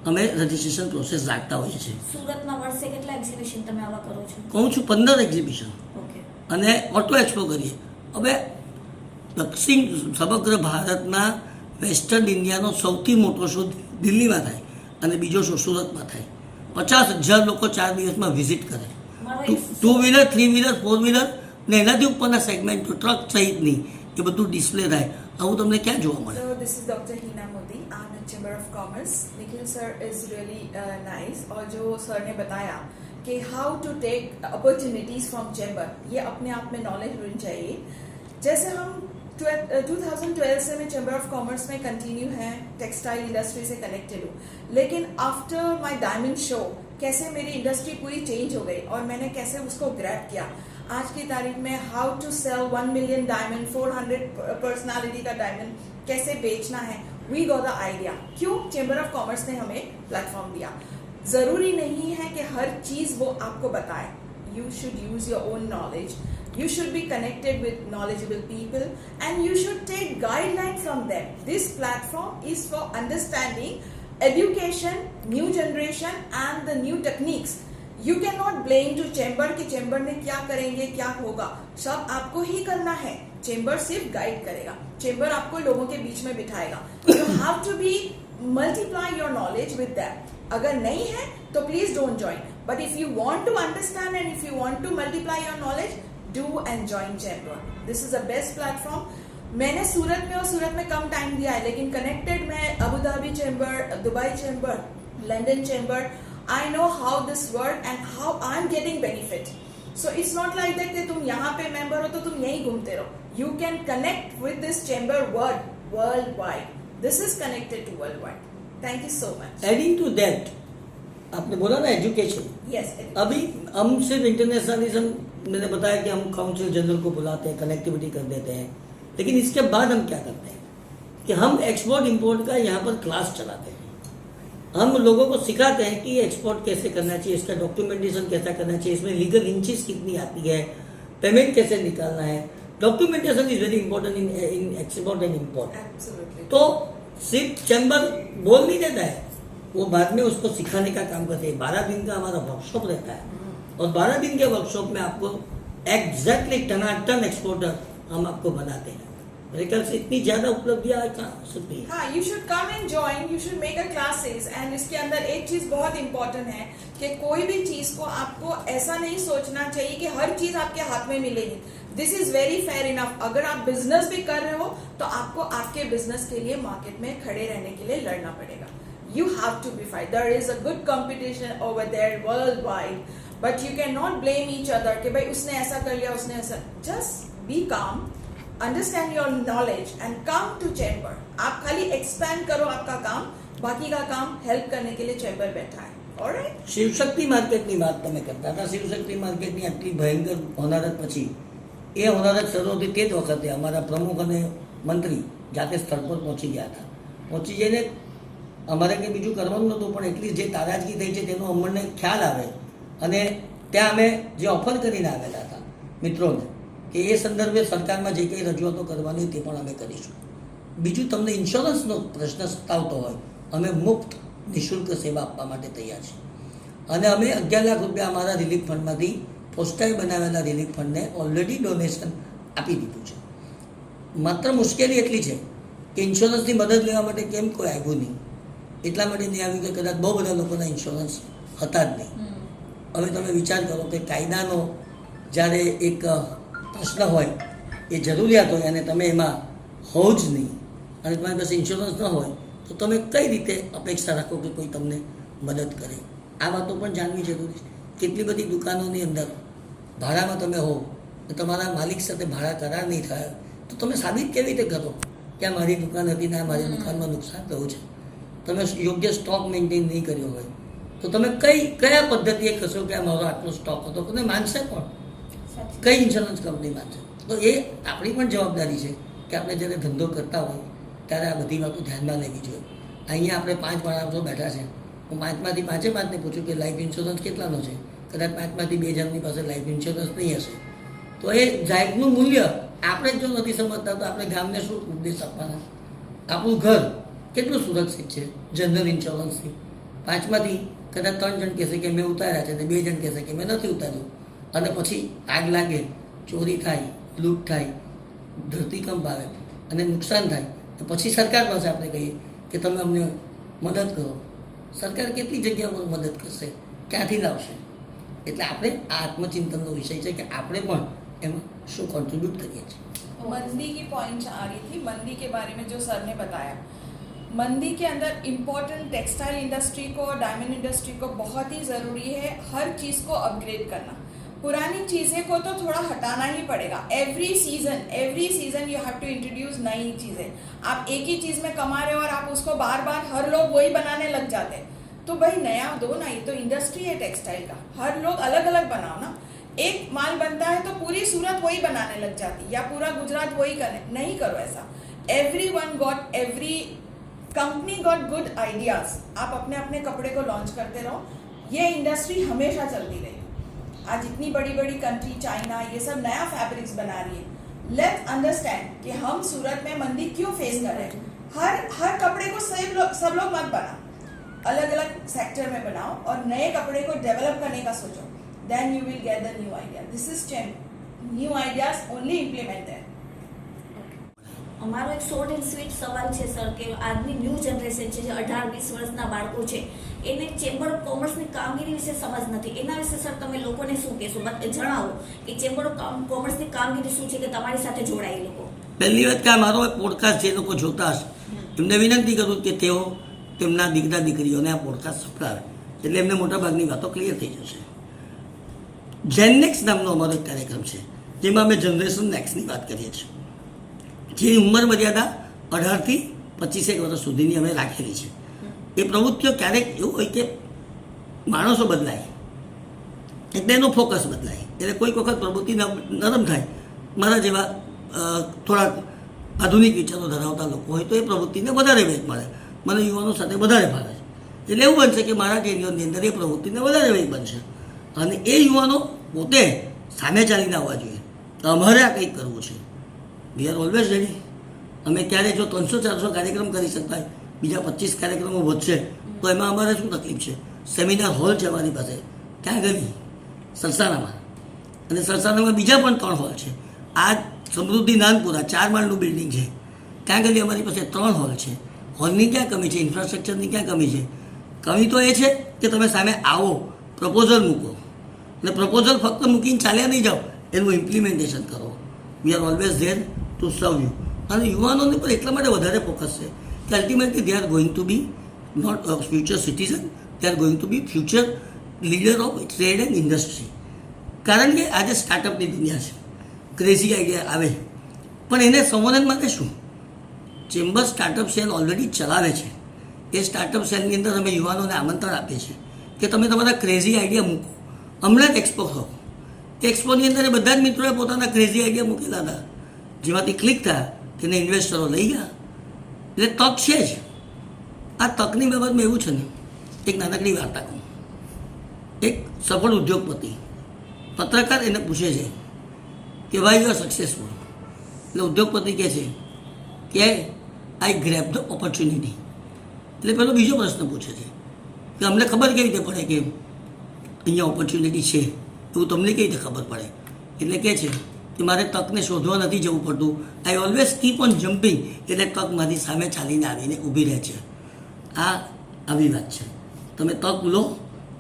અમે રજિસ્ટ્રેશન પ્રોસેસ રાખતા હોઈએ છીએ. સુરતમાં વર્ષે કેટલા એક્ઝિબિશન તમે આવા કરો છો? કહું છું 15 એક્ઝિબિશન ઓકે. અને ઓટો એક્સપો કરીએ. હવે દક્ષિણ સમગ્ર ભારતના વેસ્ટર્ન ઇન્ડિયાનો સૌથી મોટો શો દિલ્હીમાં થાય અને બીજો શો સુરતમાં થાય. 50,000 લોકો 4 દિવસમાં વિઝિટ કરે. 2 વ્હીલર, 3 વ્હીલર, 4 વ્હીલર ને એનાથી ઉપરના સેગમેન્ટો ટ્રક સહિતની એ બધું ડિસ્પ્લે થાય. આવું તમને ક્યાં જોવા મળે? So this is Dr. Hina Modi. I'm in Chamber of Commerce. Nikhil sir is really nice. और जो sir ने बताया कि how to take opportunities from chamber, ये अपने आप में knowledge होनी चाहिए. जैसे हम 2012 से मैं चैम्बर ऑफ कॉमर्स में कंटिन्यू है, टेक्सटाइल इंडस्ट्री से कनेक्टेड हूँ. लेकिन आफ्टर माय डायमंड शो कैसे मेरी इंडस्ट्री पूरी चेंज हो गई और मैंने कैसे उसको ग्रैब किया. आज की तारीख में how to sell 1 million diamond, 400 personality का डायमंड कैसे बेचना है, वी गॉट द आइडिया. क्यों? चैम्बर ऑफ कॉमर्स ने हमें प्लेटफॉर्म दिया. जरूरी नहीं है कि हर चीज वो आपको बताए. You should use your own knowledge. You should be connected with knowledgeable people and you should take guidelines from them. This platform is for understanding education, new generation and the new techniques. You cannot blame to chamber कि chamber ने क्या करेंगे, क्या होगा. सब आपको ही करना है. chamber सिर्फ गाइड करेगा. chamber आपको लोगों के बीच में बिठाएगा. You have to be multiply your knowledge with them. अगर नहीं है तो please don't join. But if you want to understand and if you want to multiply your knowledge, do and join chamber. This is the best platform. मैंने सूरत में और सूरत में कम टाइम दिया है, लेकिन कनेक्टेड मैं Abu Dhabi chamber, Dubai chamber, London chamber. I know how this work and how I'm getting benefit. So it's not like that कि तुम यहाँ पे मेंबर हो तो तुम यहीं घूमते रहो. you can connect with this chamber worldwide. This is connected to worldwide. Thank you so much. Adding to that, आपने बोला ना एजुकेशन, Yes. अभी हम सिर्फ इंटरनेशनलिज्म, मैंने बताया कि हम काउंसिल जनरल को बुलाते हैं, कनेक्टिविटी कर देते हैं, लेकिन इसके बाद हम क्या करते हैं कि हम एक्सपोर्ट इंपोर्ट का यहाँ पर क्लास चलाते हैं। हम लोगों को सिखाते हैं कि एक्सपोर्ट कैसे करना चाहिए, इसका डॉक्यूमेंटेशन कैसा करना चाहिए, इसमें लीगल इंचेस कितनी आती है, पेमेंट कैसे निकालना है। Documentation is very important in export and import. Absolutely. तो सिर्फ चैम्बर बोल नहीं देता है, वो बाद में उसको सिखाने का काम करते हैं। 12 दिन का हमारा वर्कशॉप रहता है और 12 दिन के वर्कशॉप में आपको एग्जैक्टली टनाटन एक्सपोर्टर हम आपको बनाते हैं। मेरे ख्याल से इतनी ज्यादा उपलब्धियां कहाँ हो सकती है। हाँ, you should come and join, you should make a classes, and इसके अंदर एक चीज बहुत इम्पोर्टेंट है कि कोई भी चीज को आपको ऐसा नहीं सोचना चाहिए कि हर चीज आपके हाथ में मिलेगी। This is very fair enough. अगर आप बिजनेस भी कर रहे हो तो आपको आपके बिजनेस के लिए मार्केट में खड़े रहने के लिए लड़ना पड़ेगा। You have to be fight. There is a good competition over there worldwide, but you cannot blame each other कि भाई उसने ऐसा कर लिया, उसने ऐसा। Just be calm, understand your knowledge and come to chamber. आप खाली expand करो आपका काम, बाकी का काम help करने के लिए chamber बैठा है। Alright? શિવશક્તિ માર્કેટની વાત તમે કરતા હતા। શિવશક્તિ માર્કેટની આટલી ભયંકર હોનારત પછી એ હોનારત શરૂ હતી તે જ વખતે અમારા પ્રમુખ અને મંત્રી જાતે સ્થળ પર પહોંચી ગયા હતા। પહોંચી જઈને અમારે કંઈ બીજું કરવાનું નહોતું, પણ એટલી જે તારાજગી થઈ છે તેનો અમને ખ્યાલ આવે અને ત્યાં અમે જે ઓફર કરીને આવેલા હતા મિત્રોને કે એ સંદર્ભે સરકારમાં જે કંઈ રજૂઆતો કરવાની તે પણ અમે કરીશું। બીજું, તમને ઇન્સ્યોરન્સનો પ્રશ્ન સતાવતો હોય, અમે મુફ્ત નિઃશુલ્ક સેવા આપવા માટે તૈયાર છીએ અને અમે 11 લાખ રૂપિયા અમારા રિલીફ ફંડમાંથી પોસ્ટાએ બનાવેલા રિલીફ ફંડને ઓલરેડી ડોનેશન આપી દીધું છે। માત્ર મુશ્કેલી એટલી છે કે ઇન્સ્યોરન્સની મદદ લેવા માટે કેમ કોઈ આવ્યું નહીં, એટલા માટે નહીં આવ્યું કે કદાચ બહુ બધા લોકોના ઇન્સ્યોરન્સ હતા જ નહીં। હવે તમે વિચાર કરો કે કાયદાનો જ્યારે એક પ્રશ્ન હોય, એ જરૂરિયાત હોય અને તમે એમાં હોવ જ નહીં અને તમારી પાસે ઇન્સ્યોરન્સ ન હોય તો તમે કઈ રીતે અપેક્ષા રાખો કે કોઈ તમને મદદ કરે। આ વાતો પણ જાણવી જરૂરી છે। કેટલી બધી દુકાનોની અંદર ભાડામાં તમે હો તો તમારા માલિક સાથે ભાડા કરાર નહીં થાય તો તમે સાબિત કેવી રીતે કરો કે આ મારી દુકાન હતી ને આ મારી દુકાનમાં નુકસાન થયું છે। તમે યોગ્ય સ્ટોક મેન્ટેન નહીં કર્યો હોય તો તમે કયા પદ્ધતિએ કહેશો કે આ મારો આટલો સ્ટોક હતો, કોને માનશે કોણ? કઈ ઇન્સ્યોરન્સ કંપની માનશે? તો એ આપણી પણ જવાબદારી છે કે આપણે જ્યારે ધંધો કરતા હોય ત્યારે આ બધી વાતો ધ્યાનમાં લેવી જોઈએ। અહીંયા આપણે 5 માણસો બેઠા છે, હું 5માંથી 5ને પૂછું કે લાઈફ ઇન્સ્યોરન્સ કેટલાનો છે, કદાચ 5માંથી 2 જણની પાસે લાઈફ ઇન્સ્યોરન્સ નહીં હશે તો એ જાહેરનું મૂલ્ય આપણે જો નથી સમજતા તો આપણે ગામને શું ઉપદેશ આપવાના? આપણું ઘર કેટલું સુરક્ષિત છે જનરલ ઇન્સ્યોરન્સથી? 5માંથી કદાચ 3 જણ કહેશે કે મેં ઉતાર્યા છે અને 2 જણ કહેશે કે મેં નથી ઉતાર્યું અને પછી આગ લાગે, ચોરી થાય, લૂંટ થાય, ધરતીકંપ આવે અને નુકસાન થાય તો પછી સરકાર પાસે આપણે કહીએ કે તમે અમને મદદ કરો। સરકાર કેટલી જગ્યા પર મદદ કરશે, ક્યાંથી લાવશે? એટલે આપણે આ આત્મચિંતનનો વિષય છે કે આપણે પણ એમાં શું કોન્ટ્રીબ્यूट કરીએ છીએ। मंदी की पॉइंट आ रही थी, मंदी के बारे में जो सर ने बताया। मंदी के अंदर इम्पोर्टेंट टेक्सटाइल इंडस्ट्री को, डायमंड इंडस्ट्री को बहुत ही ज़रूरी है हर चीज़ को अपग्रेड करना। पुरानी चीज़ें को तो थोड़ा हटाना ही पड़ेगा। Every season you have to introduce नई चीज़ें। आप एक ही चीज़ में कमा रहे हो और आप उसको बार बार हर लोग वही बनाने लग जाते हैं तो भाई नया दो ना। ये तो इंडस्ट्री है टेक्सटाइल का, हर लोग अलग अलग बनाओ ना। एक माल बनता है तो पूरी सूरत वही बनाने लग जाती या पूरा गुजरात वही करे, नहीं करो ऐसा। Every company got good ideas. आप अपने अपने कपड़े को लॉन्च करते रहो, ये इंडस्ट्री हमेशा चलती रही। आज इतनी बड़ी बड़ी कंट्री चाइना ये सब नया फैब्रिक्स बना रही है। लेट्स अंडरस्टैंड कि हम सूरत में मंदी क्यों फेस कर रहे हैं। हर कपड़े को सब लोग मत बनाओ, अलग अलग सेक्टर में बनाओ और नए कपड़े को डेवलप करने का सोचो। Then you will get the new idea. This is new ideas only implement there. અમારો એક શોર્ટ એન્ડ સ્વીટ સવાલ છે સર કે આજની ન્યૂ જનરેશન છે જે 18-20 વર્ષના બાળકો છે એને ચેમ્બર ઓફ કોમર્સની કામગીરી વિશે સમજ નથી, એના વિશે સર તમે લોકોને શું કહેશો? જણાવો કે ચેમ્બર ઓફ કોમર્સની કામગીરી શું છે કે તમારી સાથે જોડાય લોકો। પહેલી વાત કે મારો પોડકાસ્ટ જે લોકો જોતા હશે એમને વિનંતી કરું કે તેઓ તેમના દીકરા દીકરીઓને આ પોડકાસ્ટ સંભળાવે એટલે એમને મોટાભાગની વાતો ક્લિયર થઈ જશે। જેનનેક્સ નામનો અમારો એક કાર્યક્રમ છે જેમાં અમે જનરેશન નેક્સની વાત કરીએ છીએ। જેની ઉંમર મર્યાદા 18થી 25 વર્ષ સુધીની અમે રાખેલી છે. એ પ્રવૃત્તિઓ ક્યારેક એવું હોય કે માણસો બદલાય એટલે એનો ફોકસ બદલાય, એટલે કોઈક વખત પ્રવૃત્તિ નરમ થાય. મારા જેવા થોડાક આધુનિક વિચારો ધરાવતા લોકો હોય તો એ પ્રવૃત્તિને વધારે વેગ મળે. મને યુવાનો સાથે વધારે ભાવે છે, એટલે એવું બનશે કે મારા ટેરિયોની અંદર એ પ્રવૃત્તિને વધારે વેગ બનશે. અને એ યુવાનો પોતે સામે ચાલીને આવવા જોઈએ. તો અમારે આ કંઈક કરવું છે. વી આર ઓલવેઝ રેડી. અમે ક્યારે જો 300-400 કાર્યક્રમ કરી શકતા હોય, બીજા 25 કાર્યક્રમો વધશે તો એમાં અમારે શું તકલીફ છે? સેમિનાર હોલ છે અમારી પાસે. ક્યાં ગઈ? સરસાણામાં. અને સરસાણામાં બીજા પણ 3 હોલ છે. આ સમૃદ્ધિ નાનપુરા 4 માળનું બિલ્ડિંગ છે, ત્યાં ગઈ અમારી પાસે 3 હોલ છે. હોલની ક્યાં કમી છે? ઇન્ફ્રાસ્ટ્રક્ચરની ક્યાં કમી છે? કમી તો એ છે કે તમે સામે આવો, પ્રપોઝલ મૂકો, અને પ્રપોઝલ ફક્ત મૂકીને ચાલ્યા નહીં જાઓ, એનું ઇમ્પ્લિમેન્ટેશન કરો. We are always there to serve you. અને યુવાનોને પણ એટલા માટે વધારે ફોકસ છે કે ultimately they are going to be not future citizen, they are going to be future leader of trade and industry. કારણ કે આજે સ્ટાર્ટઅપની દુનિયા છે, ક્રેઝી આઈડિયા આવે, પણ એને સંબોધન માટે શું? ચેમ્બર સ્ટાર્ટઅપ સેલ ઓલરેડી ચલાવે છે. એ સ્ટાર્ટઅપ સેલની અંદર અમે યુવાનોને આમંત્રણ આપીએ છીએ કે તમે તમારા ક્રેઝી આઈડિયા મૂકો. હમણાં જ એક્સપો થયો, એક્સપોની અંદર બધા જ મિત્રોએ પોતાના ક્રેઝી આઈડિયા મૂકેલા હતા, જેમાંથી ક્લિક થયા, તેને ઇન્વેસ્ટરો લઈ ગયા. એટલે તક છે જ. આ તકની બાબતમાં એવું છે ને, એક નાનકડી વાર્તા કહું. એક સફળ ઉદ્યોગપતિ પત્રકાર એને પૂછે છે કે ભાઈ યુ આર સક્સેસફુલ. એટલે ઉદ્યોગપતિ કહે છે કે આઈ ગ્રેબ ધ ઓપોર્ચ્યુનિટી. એટલે પેલો બીજો પ્રશ્ન પૂછે છે કે અમને ખબર કેવી રીતે પડે કે અહીંયા ઓપોર્ચ્યુનિટી છે, એવું તમને કેવી રીતે ખબર પડે? એટલે કહે છે કે મારે તકને શોધવા નથી જવું પડતું, I always keep on jumping. એટલે તક મારી સામે ચાલીને આવીને ઊભી રહે છે. આ આવી વાત છે. તમે તક લો,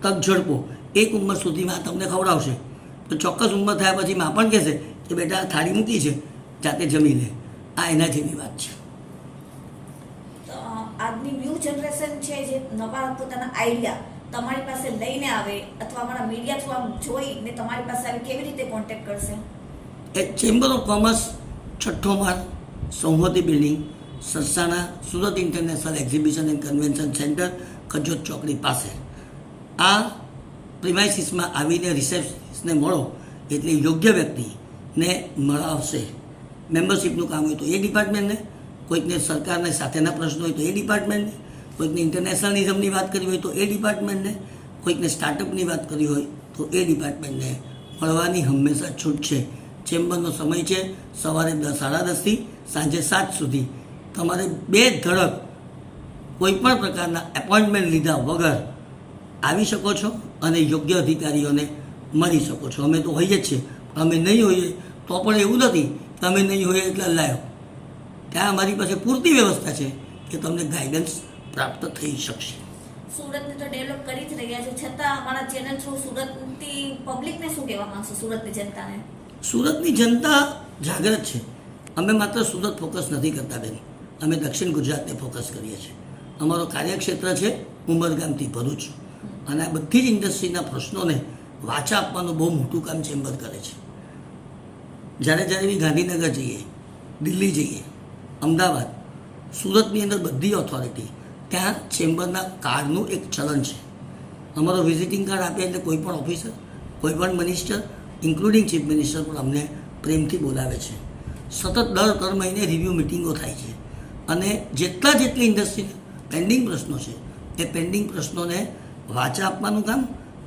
તક ઝડપો. એક ઉંમર સુધીમાં તમને ખવડાવશે, તો ચોક્કસ ઉંમર થયા પછી માં પણ કહેશે કે બેટા થાળી મૂકી છે, જાતે જમી લે. આ એના જેવી વાત છે. આજની ન્યૂ જનરેશન છે જે નવા પોતાના આઈડિયા તમારી પાસે લઈને આવે અથવા અમારા મીડિયા થ્રુ આમ જોઈને તમારી પાસે આવી કેવી રીતે કોન્ટેક્ટ કરશે? એ ચેમ્બર ઓફ કોમર્સ 6ઠ્ઠો માળ, Samhati building, Sarsana, Surat international exhibition and convention centre, કજોત ચોકડી પાસે. આ પ્રિમાઇસીસમાં આવીને રિસેપ્શનિસ્ટને મળો એટલે યોગ્ય વ્યક્તિને મળાવશે. મેમ્બરશીપનું કામ હોય તો એ ડિપાર્ટમેન્ટને, કોઈકને સરકારને સાથેના પ્રશ્નો હોય તો એ ડિપાર્ટમેન્ટને, કોઈકને ઇન્ટરનેશનલિઝમની વાત કરવી હોય તો એ ડિપાર્ટમેન્ટને, કોઈકને સ્ટાર્ટઅપની વાત કરવી હોય તો એ ડિપાર્ટમેન્ટને મળવાની હંમેશા છૂટ છે. ચેમ્બરનો સમય છે સવારે 10:30થી સાંજે 7 સુધી. તમારે બેધડક કોઈપણ પ્રકારના એપોઇન્ટમેન્ટ લીધા વગર આવી શકો છો અને યોગ્ય અધિકારીઓને મળી શકો છો. અમે તો હોઈએ જ છીએ, અમે નહીં હોઈએ તો પણ એવું નથી કે અમે નહીં હોઈએ એટલે લાયો. ત્યાં અમારી પાસે પૂરતી વ્યવસ્થા છે કે તમને ગાઈડન્સ પ્રાપ્ત થઈ શકશે. સુરતને તો ડેવલપ કરી જ રહ્યા છે, છતાં અમારા ચેનલ થ્રુ સુરતની પબ્લિકને શું કહેવા માંગશો? સુરતની જનતાને? સુરતની જનતા જાગૃત છે. અમે માત્ર સુરત ફોકસ નથી કરતા બેન, અમે દક્ષિણ ગુજરાતને ફોકસ કરીએ છીએ. અમારો કાર્યક્ષેત્ર છે ઉમરગામથી ભરૂચ, અને આ બધી જ ઇન્ડસ્ટ્રીના પ્રશ્નોને વાચા આપવાનું બહુ મોટું કામ ચેમ્બર કરે છે. જ્યારે બી ગાંધીનગર જઈએ, દિલ્હી જઈએ, અમદાવાદ, સુરતની અંદર બધી ઓથોરિટી, ત્યાં ચેમ્બરના કાર્ડનું એક ચલણ છે. અમારો વિઝિટિંગ કાર્ડ આપે એટલે કોઈ પણ ઓફિસર, કોઈ પણ મિનિસ્ટર, ઇન્ક્લુડિંગ ચીફ મિનિસ્ટર પણ અમને પ્રેમથી બોલાવે છે. સતત દર મહિને રિવ્યૂ મિટિંગો થાય છે, અને જેટલી ઇન્ડસ્ટ્રીના પેન્ડિંગ પ્રશ્નો છે એ પેન્ડિંગ પ્રશ્નોને વાચા આપવાનું કામ,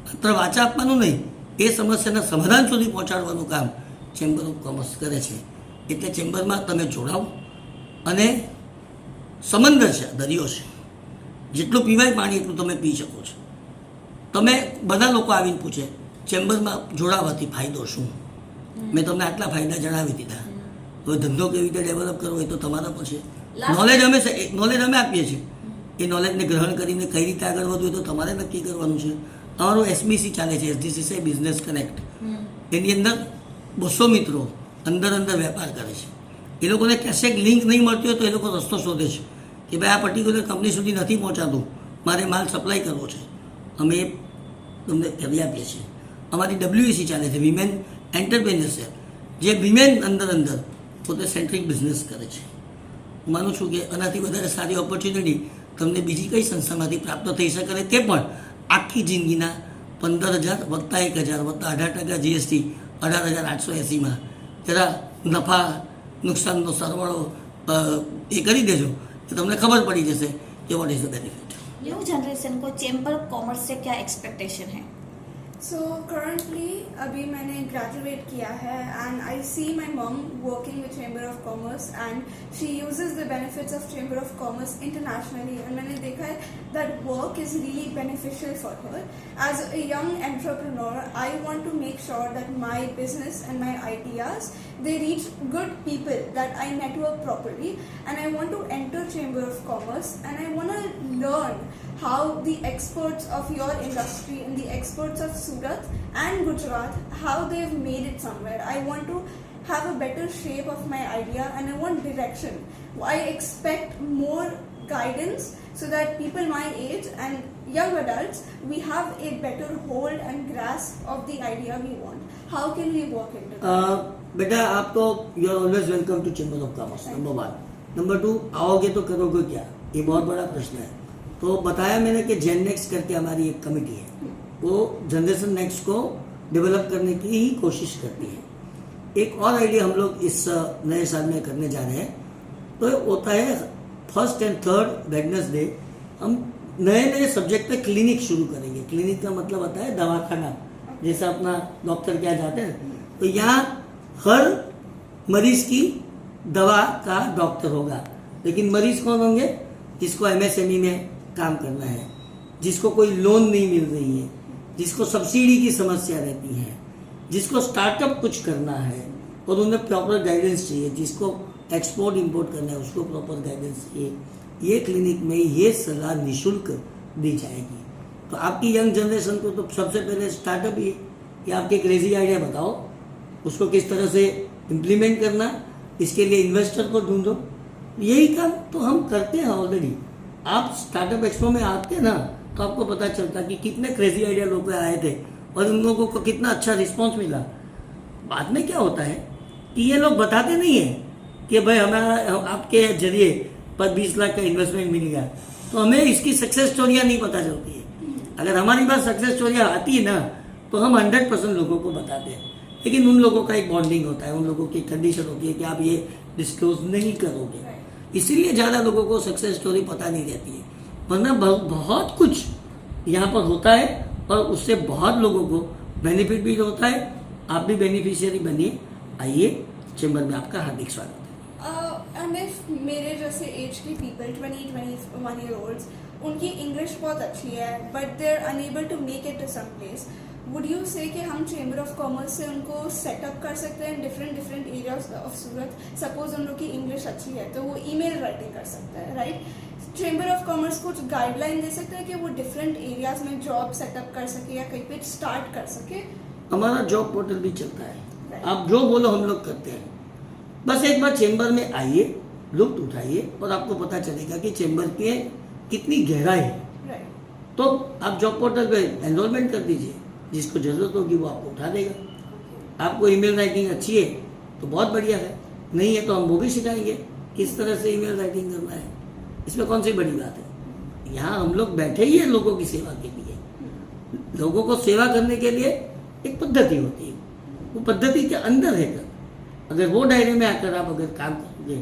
માત્ર વાચા આપવાનું નહીં, એ સમસ્યાના સમાધાન સુધી પહોંચાડવાનું કામ ચેમ્બર ઓફ કોમર્સ કરે છે. એટલે ચેમ્બરમાં તમે જોડાઓ, અને સમંદર છે, દરિયો છે, જેટલું પીવાય પાણી એટલું તમે પી શકો છો. તમે બધા લોકો આવીને પૂછે ચેમ્બરમાં જોડાવાથી ફાયદો શું? મેં તમને આટલા ફાયદા જણાવી દીધા. હવે ધંધો કેવી રીતે ડેવલપ કરવો હોય તો તમારા પર છે. નોલેજ અમે આપીએ છીએ, એ નોલેજને ગ્રહણ કરીને કઈ રીતે આગળ વધવું હોય તો તમારે નક્કી કરવાનું છે. અમારું SBC ચાલે છે, SDCC બિઝનેસ કનેક્ટ. એની અંદર 200 મિત્રો અંદર વેપાર કરે છે. એ લોકોને ક્યાંક લિંક નહીં મળતી હોય તો એ લોકો રસ્તો શોધે છે કે ભાઈ આ પર્ટિક્યુલર કંપની સુધી નથી પહોંચાતું, મારે માલ સપ્લાય કરવો છે. અમે એ તમને કરી આપીએ છીએ. અમારી WEC ચાલે છે, વિમેન એન્ટરપ્રેન્યોરશિપ, જે વિમેન અંદર પોતે સેન્ટ્રિક બિઝનેસ કરે છે. હું માનું છું કે આનાથી વધારે સારી ઓપોર્ચ્યુનિટી તમને બીજી કઈ સંસ્થામાંથી પ્રાપ્ત થઈ શકે અને તે પણ આખી જિંદગીના 15,000 વત્તા 1,000 વત્તા 18% જીએસટી 18,880માં જરા નફા નુકસાનનો સરવાળો એ કરી દેજો તો તમને ખબર પડી જશે કે what is the benefit. New generation को चैम्बर ऑफ कॉमर्स से क्या एक्सपेक्टेशन है? So currently अभी मैंने graduate किया है and I see my mom working with Chamber of Commerce and she uses the benefits of Chamber of Commerce internationally and मैंने देखा है that work is really beneficial for her. As a young entrepreneur, I want to make sure that my business and my ideas they reach good people, that I network properly and I want to enter Chamber of Commerce and I want to learn how the experts of your industry and the experts of Surat and Gujarat, how they've made it somewhere. I want to have a better shape of my idea and I want direction. I expect more guidance so that people my age and young adults, we have a better hold and grasp of the idea we want. How can we work into that? बेटा आप तो you are always welcome to chamber of commerce, number 1. Number 2, आओगे तो करोगे क्या, ये बहुत बड़ा प्रश्न है. तो बताया मैंने कि जेन नेक्स्ट करके हमारी एक कमेटी है, वो जनरेशन नेक्स्ट को डेवलप करने की ही कोशिश करती है. एक और आइडिया हम लोग इस नए साल में करने जा रहे हैं, तो होता है 1st and 3rd वेडनेसडे हम नए नए सब्जेक्ट पे क्लिनिक शुरू करेंगे. क्लिनिक का मतलब होता है दवाखाना, जैसा अपना डॉक्टर क्या जाते हैं, तो यहाँ हर मरीज की दवा का डॉक्टर होगा. लेकिन मरीज कौन होंगे? जिसको एमएसएमई में काम करना है, जिसको कोई लोन नहीं मिल रही है, जिसको सब्सिडी की समस्या रहती है, जिसको स्टार्टअप कुछ करना है और उन्हें प्रॉपर गाइडेंस चाहिए, जिसको एक्सपोर्ट इंपोर्ट करना है उसको प्रॉपर गाइडेंस चाहिए. ये क्लिनिक में ये सलाह निःशुल्क दी जाएगी. तो आपकी यंग जनरेशन को तो सबसे पहले स्टार्टअप ये कि आपके क्रेजी आइडिया बताओ, उसको किस तरह से इम्प्लीमेंट करना, इसके लिए इन्वेस्टर को ढूंढो. यही काम तो हम करते हैं ऑलरेडी. आप स्टार्टअप एक्सपो में आते हैं ना, तो आपको पता चलता कि कितने क्रेजी आइडिया लोग आए थे और उन लोगों को कितना अच्छा रिस्पॉन्स मिला. बाद में क्या होता है कि ये लोग बताते नहीं है कि भाई हमारा आपके जरिए पर 20 लाख का इन्वेस्टमेंट मिल गया, तो हमें इसकी सक्सेस स्टोरियाँ नहीं पता चलती है. अगर हमारी पास सक्सेस स्टोरियाँ आती है ना, तो हम 100% लोगों को बताते हैं. लेकिन उन लोगों का एक बॉन्डिंग होता है, उन लोगों की कंडीशन होती है कि आप ये डिस्क्लोज नहीं करोगे, इसीलिए ज़्यादा लोगों को सक्सेस स्टोरी पता नहीं रहती है. वरना बहुत कुछ यहाँ पर होता है और उससे बहुत लोगों को बेनिफिट भी होता है. आप भी बेनिफिशियरी बनिए. आइए, चैम्बर में आपका हार्दिक स्वागत है. And if मेरे जैसे एज के पीपल 20-21 year olds, उनकी इंग्लिश बहुत अच्छी है but they are unable to make it to some place, would you say कि हम चेंबर ऑफ कॉमर्स से उनको सेटअप कर सकते हैं different areas of Surat? Suppose उन लोग की इंग्लिश अच्छी है तो वो ईमेल राइटिंग कर सकता है, राइट? चेंबर ऑफ कॉमर्स कुछ गाइडलाइन दे सकते हैं कि वो डिफरेंट एरियाज में जॉब सेटअप कर सके या कहीं पे स्टार्ट कर सके? हमारा जॉब पोर्टल भी चलता है, आप जो बोलो हम लोग करते हैं. बस एक बार चेंबर में आइए, लुत्फ उठाइए और आपको पता चलेगा कि चेंबर की कितनी गहराई है. राइट. तो आप जॉब पोर्टल पे एनरोलमेंट कर दीजिए, जिसको जरूरत होगी वो आपको उठा देगा. आपको ईमेल राइटिंग अच्छी है तो बहुत बढ़िया है, नहीं है तो हम वो भी सिखाएंगे किस तरह से ईमेल राइटिंग करना है. इसमें कौन सी बड़ी बात है? यहाँ हम लोग बैठे ही है लोगों की सेवा के लिए. लोगों को सेवा करने के लिए एक पद्धति होती है, वो पद्धति के अंदर है कर. अगर वो दायरे में आकर आप अगर काम करोगे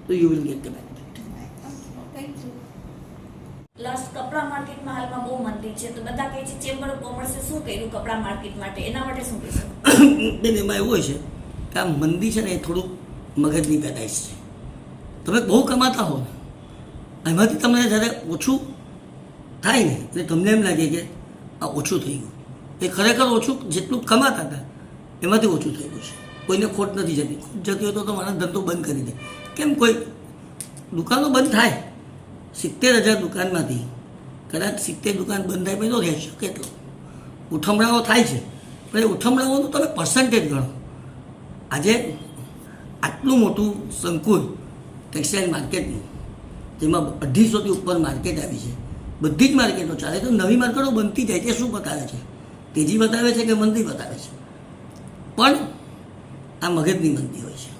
तो you will get the benefit. Thank you. Last કપડા માર્કેટમાં હાલમાં બહુ મંદી છે, તો બધા કહે છે ચેમ્બર ઓફ કોમર્સે શું કર્યું કપડા માર્કેટ માટે, એના માટે શું કહેશો? બેન, એમાં એવું હોય છે કે આ મંદી છે ને એ થોડુંક મગજની પેદાઈશ છે. તમે બહુ કમાતા હો ને, એમાંથી તમને જ્યારે ઓછું થાય ને એટલે તમને એમ લાગે કે આ ઓછું થઈ ગયું. એ ખરેખર ઓછું જેટલું કમાતા હતા એમાંથી ઓછું થઈ ગયું છે. કોઈને ખોટ નથી જતી. ખોટ જતી હોય તો મારા ધંધો બંધ કરી દે. કેમ? કોઈ દુકાનો બંધ થાય, 70,000 દુકાનમાંથી કદાચ 70 દુકાન બંધ થાય પછી તો રહેશે કેટલો? ઉઠમણાઓ થાય છે, પણ એ ઉઠમણાઓનું તમે પર્સન્ટેજ ગણો. આજે આટલું મોટું સંકુલ ટેક્સટાઇલ માર્કેટનું, જેમાં 250થી ઉપર માર્કેટ આવી છે, બધી જ માર્કેટો ચાલે, તો નવી માર્કેટો બનતી જાય. તે શું બતાવે છે? તેજી બતાવે છે કે મંદી બતાવે છે? પણ આ મગજની મંદી હોય છે.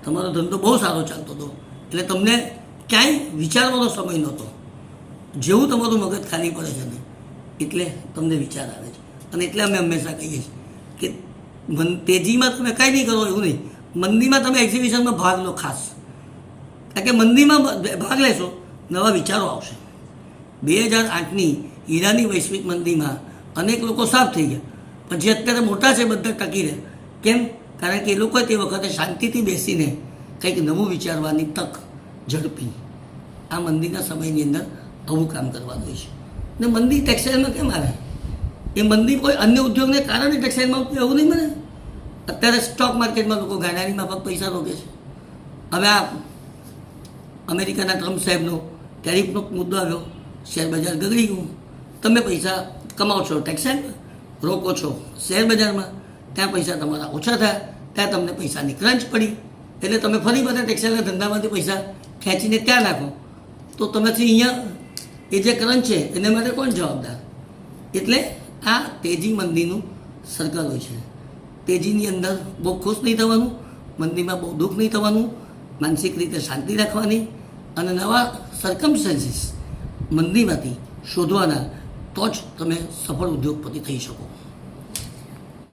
તમારો ધંધો બહુ સારો ચાલતો હતો, એટલે તમને ક્યાંય વિચારવાનો સમય નહોતો. જેવું તમારું મગજ ખાલી પડે છે ને એટલે તમને વિચાર આવે છે. અને એટલે અમે હંમેશા કહીએ છીએ કે તેજીમાં તમે કાંઈ નહીં કરો એવું નહીં, મંદીમાં તમે એક્ઝિબિશનમાં ભાગ લો ખાસ, કારણ કે મંદીમાં ભાગ લેશો નવા વિચારો આવશે. 2008ની હીરાની વૈશ્વિક મંદીમાં અનેક લોકો સાફ થઈ ગયા, પણ જે અત્યારે મોટા છે બધા ટકી રહે. કેમ? કારણ કે એ લોકોએ તે વખતે શાંતિથી બેસીને કંઈક નવું વિચારવાની તક ઝડપી. આ મંદીના સમયની અંદર આવું કામ કરવાનું હોય છે. ને મંદી ટેક્સટાઇલમાં કેમ આવે? એ મંદી કોઈ અન્ય ઉદ્યોગને કારણે ટેક્સટાઇલમાં એવું નહીં બને. અત્યારે સ્ટોક માર્કેટમાં લોકો ગાડાની માફક પૈસા રોકે છે. હવે આ અમેરિકાના ટ્રમ્પ સાહેબનો ટેરિફનો મુદ્દો આવ્યો, શેર બજાર ગગડી ગયું. તમે પૈસા કમાઓ છો ટેક્સટાઇલમાં, રોકો છો શેર બજારમાં, ત્યાં પૈસા તમારા ઓછા થયા, ત્યાં તમને પૈસાની ક્રંચ પડી, એટલે તમે ફરી બધા ટેક્સટાઇલના ધંધામાંથી પૈસા ખેંચીને ત્યાં નાખો, તો તમેથી અહીંયા એ જે ક્રંચ છે એને માટે કોણ જવાબદાર? એટલે આ તેજી મંદીનું સર્કલ હોય છે. તેજીની અંદર બહુ ખુશ નહીં થવાનું, મંદીમાં બહુ દુઃખ નહીં થવાનું, માનસિક રીતે શાંતિ રાખવાની અને નવા સર્કમસ્ટન્સીસ મંદીમાંથી શોધવાના, તો જ તમે સફળ ઉદ્યોગપતિ થઈ શકો.